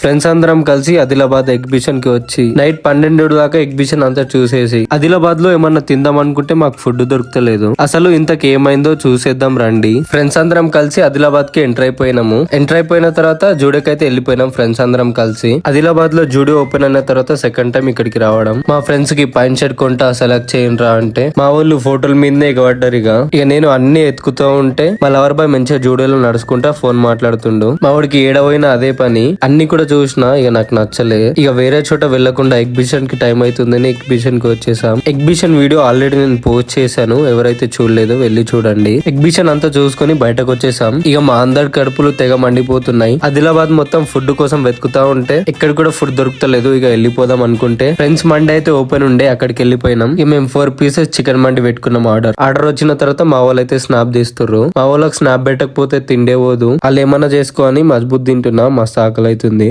Friends అందరం కలిసి Adilabad exhibition కి వచ్చి నైట్ 12 దాకా ఎగ్జిబిషన్ అంతా చూసేసి ఆదిలాబాద్ లో ఏమన్నా తిందాం అనుకుంటే మాకు ఫుడ్ దొరుకుతలేదు. అసలు ఇంతకు ఏమైందో చూసేద్దాం రండి. ఫ్రెండ్స్ అందరం కలిసి ఆదిలాబాద్ కి ఎంటర్ అయిపోయినాము. ఎంటర్ అయిపోయిన తర్వాత జూడియోకైతే వెళ్ళిపోయినాం ఫ్రెండ్స్ అందరం కలిసి. ఆదిలాబాద్ లో జూడియో ఓపెన్ అయిన తర్వాత సెకండ్ టైం ఇక్కడికి రావడం. మా ఫ్రెండ్స్ కి పైన్ షర్ట్ కొంటా సెలెక్ట్ చేయండి రా అంటే మా వాళ్ళు ఫోటోల మీదనే ఎగబడ్డారు. ఇక నేను అన్ని ఎత్తుకుతూ ఉంటే మా లవర్ బాయ్ మంచిగా జూడియోలో నడుచుకుంటా ఫోన్ మాట్లాడుతుండు. మా వాడికి ఏడవైనా అదే పని. అన్ని కూడా చూసినా ఇక నాకు నచ్చలే. ఇక వేరే చోట వెళ్లకుండా ఎగ్జిబిషన్ కి టైం అవుతుందని ఎగ్జిబిషన్ కి వచ్చేసాం. ఎగ్జిబిషన్ వీడియో ఆల్రెడీ నేను పోస్ట్ చేశాను, ఎవరైతే చూడలేదో వెళ్ళి చూడండి. ఎగ్జిబిషన్ అంతా చూసుకొని బయటకు వచ్చేసాం. ఇక మా అందరి కడుపులు తెగ మండిపోతున్నాయి. ఆదిలాబాద్ మొత్తం ఫుడ్ కోసం వెతుకుతా ఉంటే ఎక్కడ కూడా ఫుడ్ దొరుకుతలేదు. ఇక వెళ్ళిపోదాం అనుకుంటే ఫ్రెండ్స్ మండి అయితే ఓపెన్ ఉండే అక్కడికి వెళ్ళిపోయినాం. ఇక మేము 4 pieces చికెన్ మండి పెట్టుకున్నాం. ఆర్డర్ వచ్చిన తర్వాత మా వాళ్ళు అయితే స్నాప్ తీస్తుర్రు. మా వాళ్ళకి స్నాప్ పెట్టకపోతే తిండే పోదు. వాళ్ళు ఏమన్నా చేసుకో అని మజబూత్ తింటున్నా. మస్తు ఆకలి అవుతుంది.